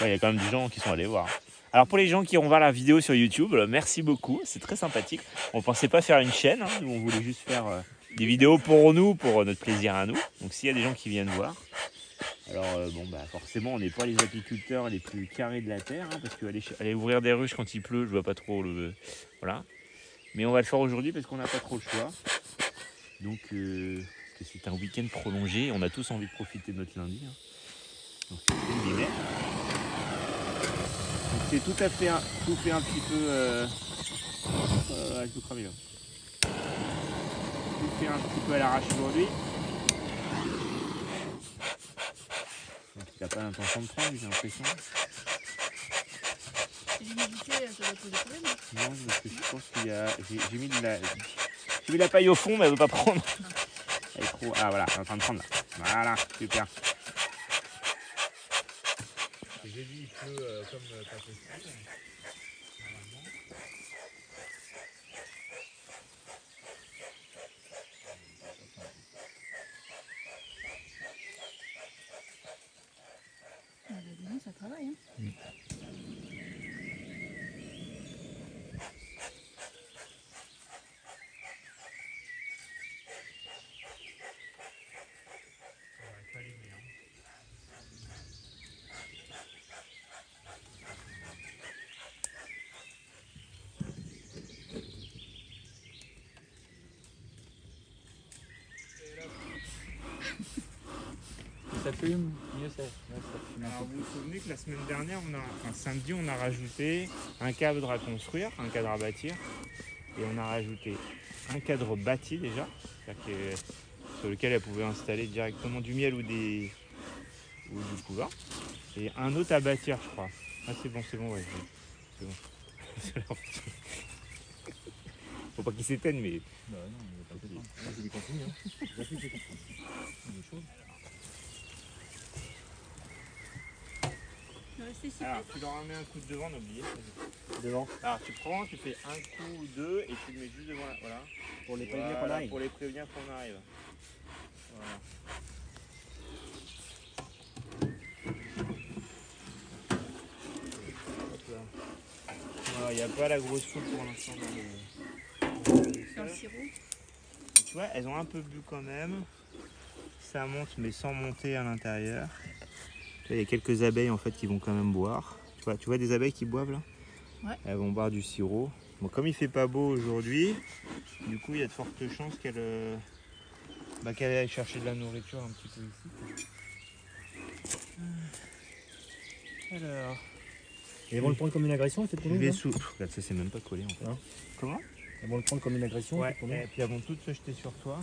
Il y a quand même des gens qui sont allés voir. Alors pour les gens qui vont voir la vidéo sur YouTube, merci beaucoup, c'est très sympathique. On ne pensait pas faire une chaîne, hein. Nous on voulait juste faire des vidéos pour nous, pour notre plaisir à nous. Donc s'il y a des gens qui viennent voir, alors forcément on n'est pas les apiculteurs les plus carrés de la terre, hein, parce qu'aller ouvrir des ruches quand il pleut, je vois pas trop le... Voilà. Mais on va le faire aujourd'hui parce qu'on n'a pas trop le choix. Donc c'est un week-end prolongé, on a tous envie de profiter de notre lundi. Hein. Donc c'est le guillemets. Donc c'est tout à fait tout fait un petit peu je peux cramer là. Tout fait un petit peu à l'arrache aujourd'hui. Donc il n'a pas l'intention de prendre, j'ai l'impression. L'humidité, ça doit poser problème. Non, parce que je pense qu'il y a. J'ai mis la paille au fond, mais elle ne veut pas prendre. Elle est trop. Ah voilà, elle est en train de prendre là. Voilà, super. J'ai vu, il pleut comme pas possible. Normalement. Ça travaille. Hein. Ça fume, mieux c'est. Alors vous vous souvenez que la semaine dernière, samedi, on a rajouté un cadre à construire, un cadre à bâtir, et on a rajouté un cadre bâti déjà, sur lequel elle pouvait installer directement du miel ou du couvain, et un autre à bâtir, je crois. Ah c'est bon, ouais, c'est bon. Faut pas qu'il s'éteigne, mais. Bah non, il va pas s'éteindre. Moi je vais continuer. Hein. Il est chaud. Alors tu leur mets un coup de devant, n'oubliez. Devant. Alors tu prends, tu fais un coup ou deux et tu le mets juste devant là. Voilà. Pour les prévenir qu'on arrive. Pour les prévenir qu'on arrive. Voilà. Il n'y a pas la grosse foule pour l'instant Dans le sirop. Tu vois, elles ont un peu bu quand même. Ça monte mais sans monter à l'intérieur. Il y a quelques abeilles en fait qui vont quand même boire. Tu vois des abeilles qui boivent là? Ouais. Elles vont boire du sirop. Bon, comme il fait pas beau aujourd'hui, du coup il y a de fortes chances qu'elles aillent chercher de la nourriture un petit peu ici. Alors. Et elles vont le prendre comme une agression, cette Je vais sous. Regarde, ça c'est même pas collé en fait. Hein? Comment? Elles vont le prendre comme une agression. Ouais. Et puis elles vont toutes se jeter sur toi.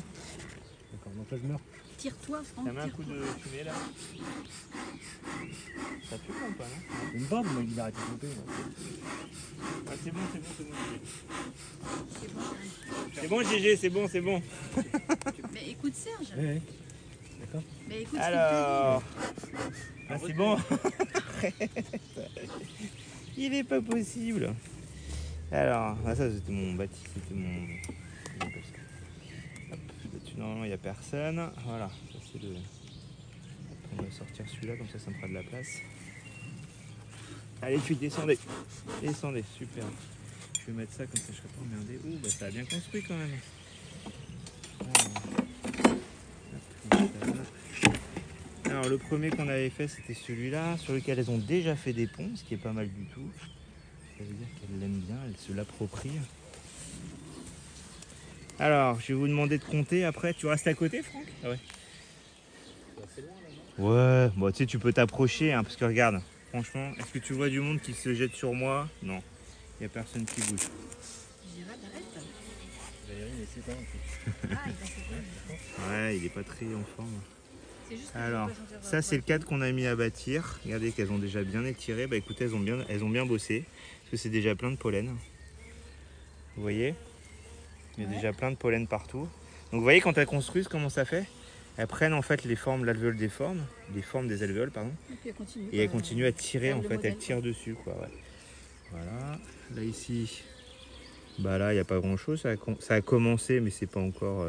D'accord, donc là je meurs. Tire-toi, Franck. Ça met un coup de fumée là. Ça fume ou pas, non? Une barbe, mais il a arrêté de couper. Ah, c'est bon. C'est bon. C'est bon, GG, c'est bon. Mais écoute Serge. Ouais. D'accord. Mais écoute Alors. Ah, c'est bon. Il est pas possible. Alors, ça c'était mon bâti, c'était mon. Hop, là-dessus, normalement il n'y a personne. Voilà, ça c'est le. Après, on va sortir celui-là, comme ça me fera de la place. Allez, puis descendez, super. Je vais mettre ça comme ça je serai pas emmerdé. Ouh, bah ça a bien construit quand même. Alors le premier qu'on avait fait c'était celui-là, sur lequel elles ont déjà fait des ponts, ce qui est pas mal du tout. Ça veut dire qu'elles l'aiment bien, elles se l'approprient. Alors je vais vous demander de compter après. Tu restes à côté, Franck? Ah ouais. Ouais, bon tu sais tu peux t'approcher hein, parce que regarde, franchement, est-ce que tu vois du monde qui se jette sur moi? Non, il n'y a personne qui bouge. Gérald, arrête. Valérie, mais c'est pas en fait. Ah, il en fait pas. Ouais, il est pas très en forme. C'est juste que Alors, je peux pas sentir, ça c'est le cadre qu'on a mis à bâtir. Regardez qu'elles ont déjà bien étiré. Bah écoutez, elles ont bien bossé. Parce que c'est déjà plein de pollen. Vous voyez? Il y a déjà plein de pollen partout. Donc vous voyez quand elles construisent comment ça fait? Elles prennent en fait les formes, l'alvéole des formes des alvéoles, pardon. Et puis elle continue. Et elles continuent à tirer en fait, modèle. elles tirent dessus quoi. Ouais. Voilà. Là ici, bah là il n'y a pas grand chose. Ça a commencé mais c'est pas encore.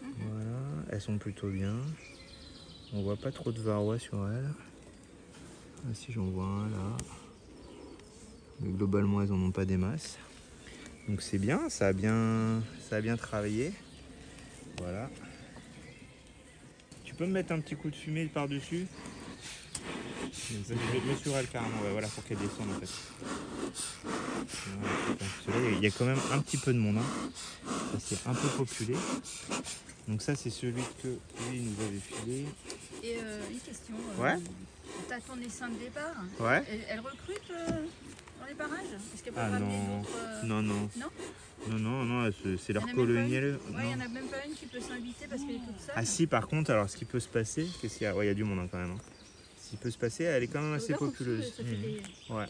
Voilà, elles sont plutôt bien. On voit pas trop de varroa sur elle. Ah, si j'en vois un là. Mais globalement, elles en ont pas des masses. Donc c'est bien, ça a bien travaillé. Voilà. Tu peux me mettre un petit coup de fumée par-dessus? Je vais mettre sur elle carrément, ouais, voilà, pour qu'elle descende en fait. Voilà, parce que là, il y a quand même un petit peu de monde. Hein. Ça c'est un peu populé. Donc ça c'est celui que lui nous avait filé. Et une question. Ouais. T'as ton essaim de départ. Ouais. Elle recrute dans les parages? Est-ce qu'elle peut Ah ramener non. d'autres Non, non. Non. Non, c'est leur Il y en a même pas colonial. une. Ouais, il n'y en a même pas une qui peut s'inviter parce qu'elle est toute seule. Ah si, par contre, alors ce qui peut se passer, qu'est-ce qu'il y a? Ouais, il y a du monde hein, quand même. Hein. Ce qui peut se passer, elle est quand même assez Regarde en dessous, populeuse. ça fait des- Ouais.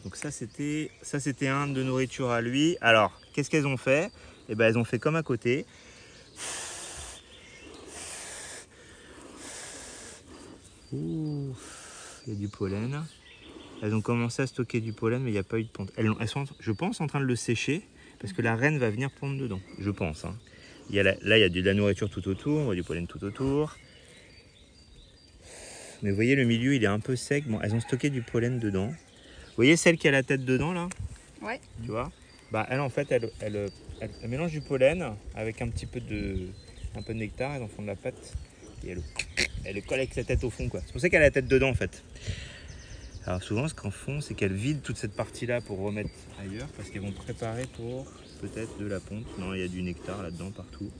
Donc ça c'était un de nourriture à lui. Alors, qu'est-ce qu'elles ont fait? Eh ben elles ont fait comme à côté. Ouh, il y a du pollen. Elles ont commencé à stocker du pollen, mais il n'y a pas eu de ponte. Elles sont, je pense, en train de le sécher, parce que la reine va venir pondre dedans. Je pense. Hein. Là, il y a de la nourriture tout autour, on voit du pollen tout autour. Mais vous voyez, le milieu, il est un peu sec. Bon, elles ont stocké du pollen dedans. Vous voyez celle qui a la tête dedans, là? Ouais. Tu vois? Bah, elle, en fait, elle mélange du pollen avec un peu de nectar. Elles en font de la pâte. Et elle le colle avec sa tête au fond, quoi. C'est pour ça qu'elle a la tête dedans, en fait. Alors souvent, ce qu'en font, c'est qu'elles vident toute cette partie-là pour remettre ailleurs, parce qu'elles vont préparer pour peut-être de la ponte. Non, il y a du nectar là-dedans partout.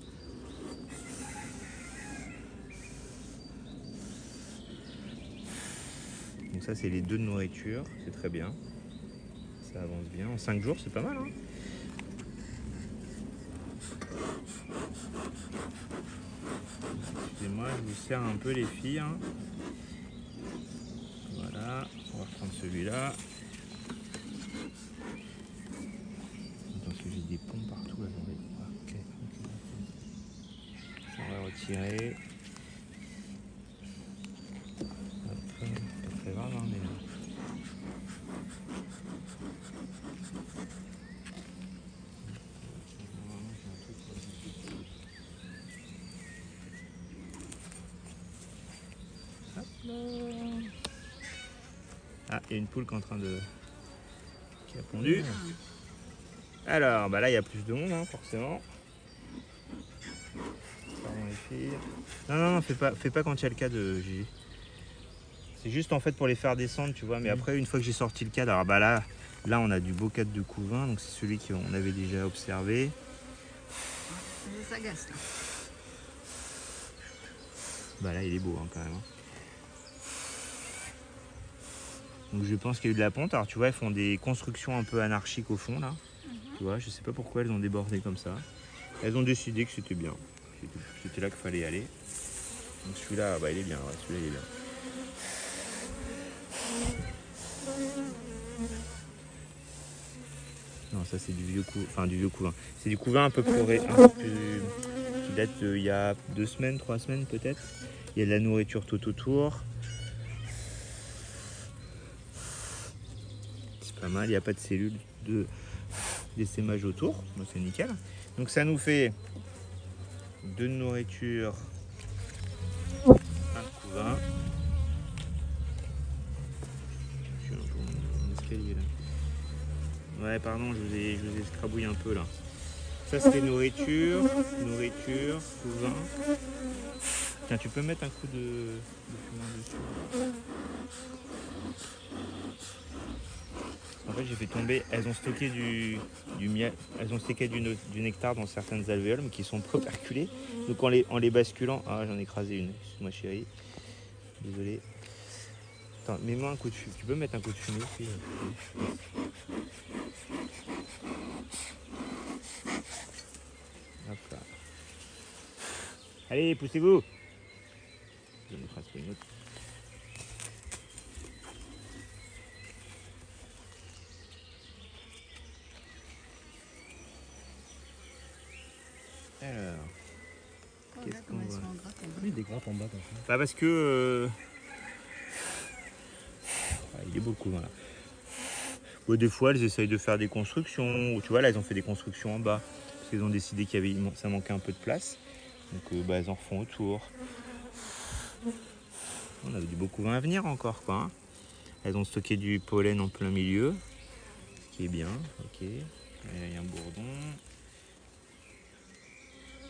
Donc ça, c'est les 2 de nourriture, c'est très bien. Ça avance bien. En 5 jours, c'est pas mal. Hein. Excusez-moi, je vous sers un peu les filles. Hein. Voilà, on va reprendre celui-là. Parce que j'ai des ponts partout là. Ok. Ça, on va retirer. Hop, pas très grave, hein, mais... Hop là. Ah, il y a une poule qui est en train de... qui a pondu. Alors, bah là, il y a plus de monde, hein, forcément. Pardon les filles. Non, fais pas quand il y a le cas de Gigi. C'est juste en fait pour les faire descendre, tu vois. Mais après, une fois que j'ai sorti le cadre, alors bah là, on a du beau cadre de couvain. Donc c'est celui qu'on avait déjà observé. Ça s'agace là. Bah là, il est beau hein, quand même. Hein. Donc je pense qu'il y a eu de la ponte. Alors tu vois, elles font des constructions un peu anarchiques au fond là. Tu vois, je sais pas pourquoi elles ont débordé comme ça. Elles ont décidé que c'était bien. C'était là qu'il fallait aller. Donc celui-là, bah il est bien. Ouais, celui-là, il est bien. Non, ça c'est du vieux couvain. C'est du couvain un peu plus qui date il y a 2 semaines, 3 semaines peut-être. Il y a de la nourriture tout autour. C'est pas mal, il n'y a pas de cellules d'essaimage autour. Donc c'est nickel. Donc ça nous fait 2 de nourriture, un de couvain. Je suis un peu en escalier là. Ouais, pardon, je vous ai scrabouillé un peu là. Ça c'était nourriture, couvain. Tiens, tu peux mettre un coup de fumin dessus. En fait, j'ai fait tomber. Elles ont stocké du miel, elles ont stocké du nectar dans certaines alvéoles, mais qui sont pas perculées. Donc en les basculant, ah j'en ai écrasé une. Excuse-moi chérie. Désolé. Attends, mets-moi un coup de fumée. Tu peux mettre un coup de fumée aussi. Hop là. Allez, poussez-vous. Je vais mettre une autre. Alors, qu'est-ce qu'on voit? Oui, des grappes en bas comme ça. Bah parce que il est beau le couvain là. Ouais, des fois elles essayent de faire des constructions. Ou tu vois là elles ont fait des constructions en bas parce qu'elles ont décidé ça manquait un peu de place. Donc bah, elles en refont autour. On a du beau couvain à venir encore, quoi. Hein. Elles ont stocké du pollen en plein milieu, ce qui est bien. Ok. Et là, il y a un bourdon.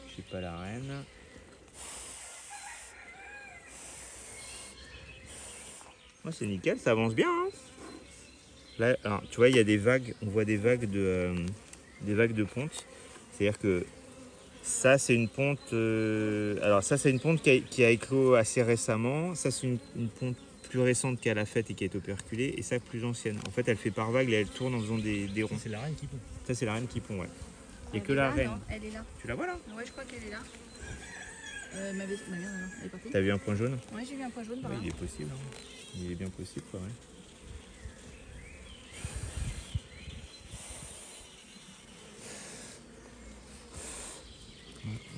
Je sais pas la reine. Oh, c'est nickel, ça avance bien. Hein. Là, alors, tu vois, il y a des vagues. On voit des vagues de ponte. C'est-à-dire que ça, c'est une ponte. Alors, ça, c'est une ponte qui a éclos assez récemment. Ça, c'est une ponte plus récente qu'elle a faite et qui a été operculée. Et ça, plus ancienne. En fait, elle fait par vague et elle tourne en faisant des ronds. C'est la reine qui pond. Ça, c'est la reine qui pond, ouais. Il n'y a Elle que est la là, reine. non, elle est là. Tu la vois là? Ouais, je crois qu'elle est là. Ma merde, alors, elle est partie. T'as vu un point jaune? Ouais, j'ai vu un point jaune par Ouais, là. il est possible. Hein. Il est bien possible, quoi, ouais.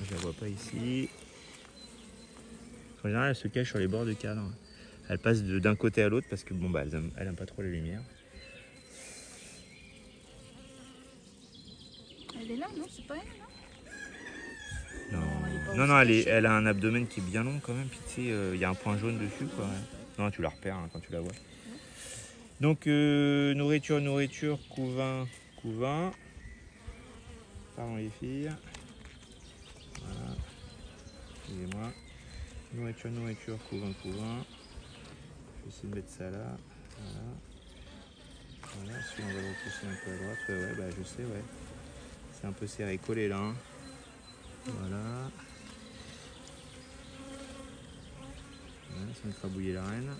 Je la vois pas ici. En général, elle se cache sur les bords de cadre. Elle passe d'un côté à l'autre parce que bon bah elle aime pas trop la lumière. Elle est là, non? C'est pas elle, non? Non, elle est pas non, aussi non cachée. elle a un abdomen qui est bien long quand même. Puis tu sais, il y a un point jaune dessus, quoi. Ouais. Non, tu la repères hein, quand tu la vois. Donc nourriture, couvain. Pardon les filles. Voilà. Excusez-moi. Nourriture, couvain. Je vais essayer de mettre ça là. Voilà. Si on va le repousser un peu à droite. Ouais, bah je sais, ouais. C'est un peu serré, collé là. Hein. Voilà. Ça me fera bouillir la reine.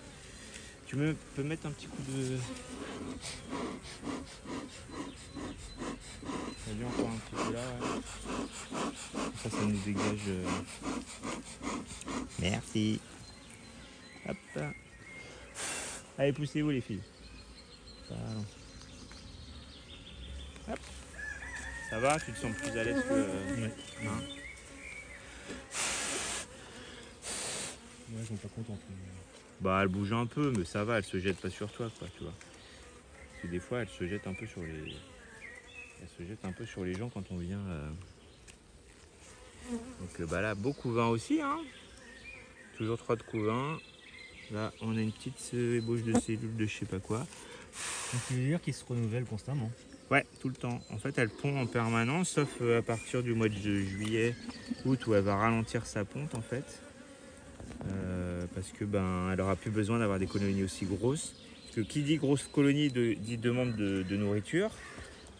Tu peux mettre un petit coup de. T'as vu encore un petit peu là, ouais. Ça nous dégage. Merci. Hop. Allez, poussez-vous les filles. Pardon. Hop. Ça va, tu te sens plus à l'aise que. Ouais. Hein. Ouais, ils sont pas contents. Bah elle bouge un peu, mais ça va, elle se jette pas sur toi, quoi, tu vois. Parce que des fois, elle se jette un peu sur les. Elle se jette un peu sur les gens quand on vient. Donc bah là, beau couvain aussi, hein. Toujours 3 de couvain. Là, on a une petite ébauche de cellules de je sais pas quoi. Donc tu veux dire qu'ils se renouvellent constamment? Ouais, tout le temps. En fait, elle pond en permanence, sauf à partir du mois de juillet, août, où elle va ralentir sa ponte, en fait. Parce que elle aura plus besoin d'avoir des colonies aussi grosses. Parce que qui dit grosse colonie dit demande de nourriture.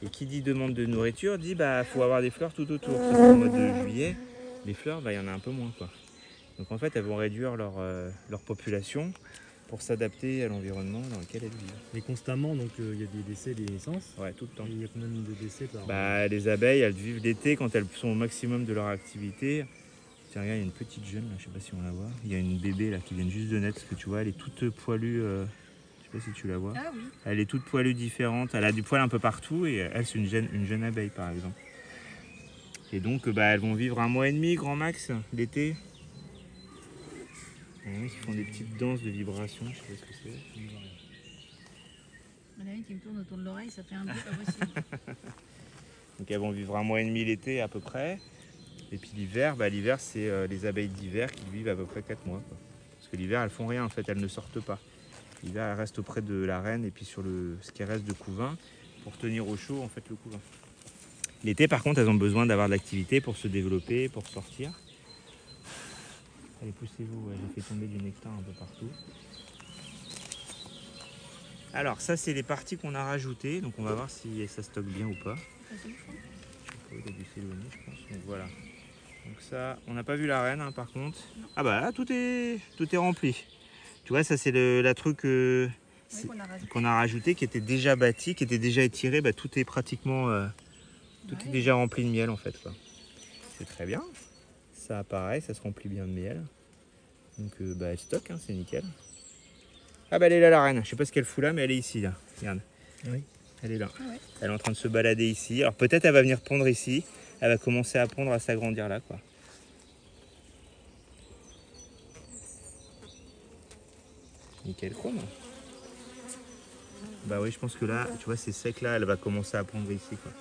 Et qui dit demande de nourriture dit faut avoir des fleurs tout autour. Sauf qu'au mois de juillet, les fleurs, il y en a un peu moins, quoi. Donc en fait, elles vont réduire leur population pour s'adapter à l'environnement dans lequel elles vivent. Mais constamment, donc il y a des décès, des naissances. Ouais, tout le temps. Et il y a combien de décès par Les abeilles, elles vivent l'été quand elles sont au maximum de leur activité. Tiens, regarde, il y a une petite jeune, là, je sais pas si on la voit. Il y a une bébé là qui vient juste de naître, parce que tu vois, elle est toute poilue. Je sais pas si tu la vois. Ah oui. Elle est toute poilue différente. Elle a du poil un peu partout et elle, c'est une jeune abeille, par exemple. Et donc, elles vont vivre 1 mois et demi, grand max, l'été. Il y en a qui font des petites danses de vibration, je sais pas ce que c'est. Il y en a une qui me tourne autour de l'oreille, ça fait un bruit pas possible. Donc elles vont vivre 1 mois et demi l'été à peu près. Et puis l'hiver, c'est les abeilles d'hiver qui vivent à peu près 4 mois. Quoi. Parce que l'hiver, elles font rien en fait, elles ne sortent pas. L'hiver, elles restent auprès de la reine et puis sur ce qui reste de couvain pour tenir au chaud en fait le couvain. L'été par contre, elles ont besoin d'avoir de l'activité pour se développer, pour sortir. Allez, poussez-vous, ouais, j'ai fait tomber du nectar un peu partout. Alors ça c'est les parties qu'on a rajoutées, donc on va voir si ça stocke bien ou pas. Vas-y, Franck. Il a dû s'éloigner je pense, donc voilà. Donc ça, on n'a pas vu la reine hein, par contre. Ah bah là tout est rempli. Tu vois ça c'est la truc qu'on a rajouté qui était déjà bâti, qui était déjà étiré, tout est pratiquement tout est déjà rempli de miel en fait. C'est très bien. Ça apparaît, ça se remplit bien de miel. Donc elle stocke, hein, c'est nickel. Ah bah elle est là la reine, je sais pas ce qu'elle fout là mais elle est ici là, regarde. Oui. Elle est là. Ah ouais. Elle est en train de se balader ici. Alors peut-être elle va venir pondre ici. Elle va commencer à pondre, à s'agrandir là quoi. Nickel chrome. Bah oui je pense que là, tu vois c'est sec là, elle va commencer à pondre ici quoi.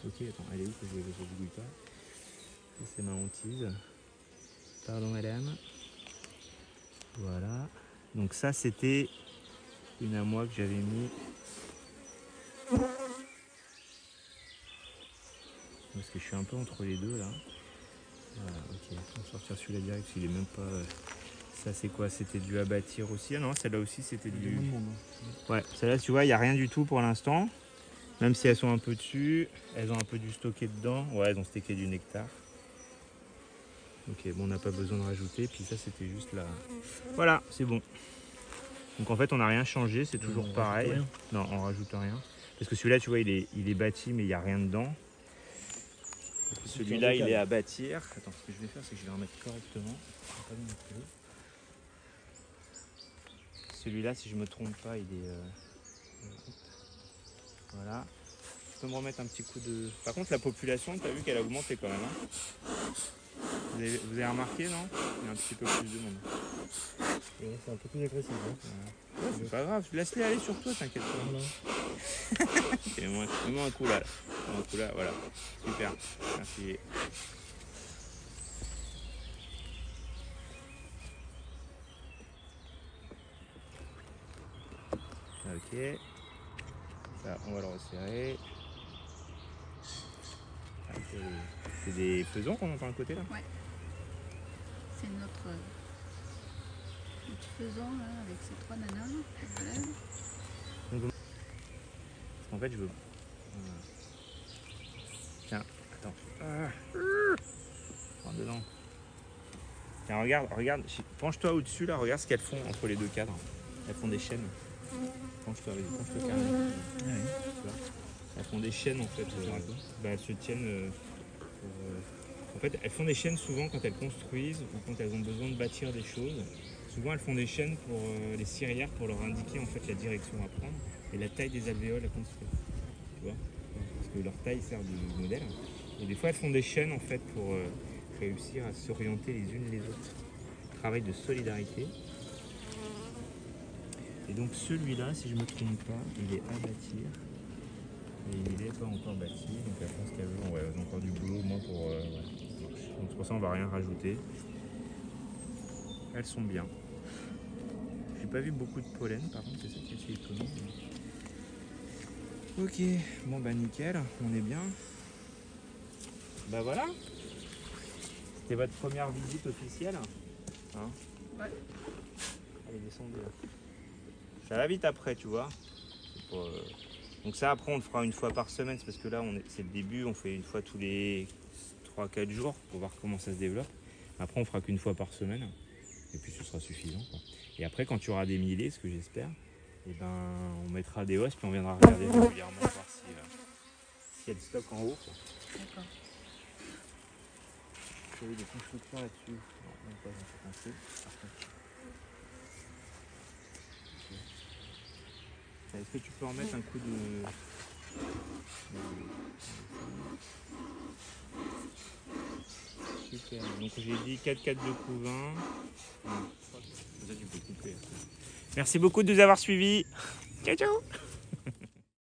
Ok attends, elle est où que je ne bouille pas. Ça, c'est ma hantise. Pardon madame. Voilà. Donc ça, c'était une à moi que j'avais mis. Parce que je suis un peu entre les deux là. Voilà, ok. On va sortir celui-là direct, il est même pas. Ça c'est quoi? C'était du à bâtir aussi. Ah non, celle-là aussi c'était Il y a du. moins de monde, hein. Ouais, celle-là tu vois, il n'y a rien du tout pour l'instant. Même si elles sont un peu dessus, elles ont un peu du stocké dedans. Ouais, elles ont stocké du nectar. Ok, bon, on n'a pas besoin de rajouter. Puis ça, c'était juste là. Voilà, c'est bon. Donc en fait, on n'a rien changé, c'est toujours On pareil. rajoute Non, on rajoute rien. Parce que celui-là, tu vois, il est bâti, mais il n'y a rien dedans. Celui-là, il est à bâtir. Attends, ce que je vais faire, c'est que je vais remettre correctement. Pas bien non plus. Celui-là, si je me trompe pas, il est. Voilà. Je peux me remettre un petit coup de. Par contre, la population, tu as vu qu'elle a augmenté quand même. Hein, vous avez remarqué, non? Il y a un petit peu plus de monde. Ouais, c'est un peu plus agressif. Hein. Ouais, c'est pas grave, laisse-les aller sur toi, t'inquiète pas. Voilà. Mets-moi un coup là. Mets-moi un coup là, voilà. Super. Merci. Ok. Ça, on va le resserrer. Ah, c'est des faisans qu'on entend à côté là? Ouais. C'est notre faisan là, avec ces 3 nanas. Voilà. En fait, je veux. Tiens, attends. Rentre dedans. Tiens, regarde. Penche-toi au-dessus là, regarde ce qu'elles font entre les deux cadres. Elles font des chaînes. Penche-toi, vas-y, penche-toi carrément. Tu vois, elles font des chaînes en fait. Elles se tiennent. En fait, elles font des chaînes souvent quand elles construisent ou quand elles ont besoin de bâtir des choses. Souvent, elles font des chaînes pour les cirières pour leur indiquer en fait la direction à prendre et la taille des alvéoles à construire. Tu vois, parce que leur taille sert de modèle. Et des fois, elles font des chaînes en fait pour réussir à s'orienter les unes les autres. Travail de solidarité. Et donc celui-là, si je ne me trompe pas, il est à bâtir. Et il n'est pas encore bâti, donc elle pense qu'elle veut. Ouais, elle a encore du boulot au moins pour. Ouais. Donc c'est pour ça on va rien rajouter. Elles sont bien. J'ai pas vu beaucoup de pollen par contre, c'est ça qui est assez étonnant. Ok, bon bah nickel, on est bien. Bah voilà. C'était votre première visite officielle. Hein? Ouais. Allez, descendez là. Ça va vite après, tu vois. Pour, donc ça après on le fera une fois par semaine, c'est parce que là c'est le début, on fait une fois tous les 3-4 jours pour voir comment ça se développe. Après on fera qu'une fois par semaine et puis ce sera suffisant, quoi. Et après quand tu auras des millets, ce que j'espère, et ben on mettra des hosses puis on viendra regarder régulièrement voir s'il y a du stock en haut, quoi. D'accord. Vous avez des constructions là-dessus? Non, même pas, j'en sais pas. Est-ce que tu peux en mettre un coup de... Super. Donc j'ai dit 4-4 de couvain. Ça tu peux couper. Merci beaucoup de nous avoir suivis. Ciao ciao.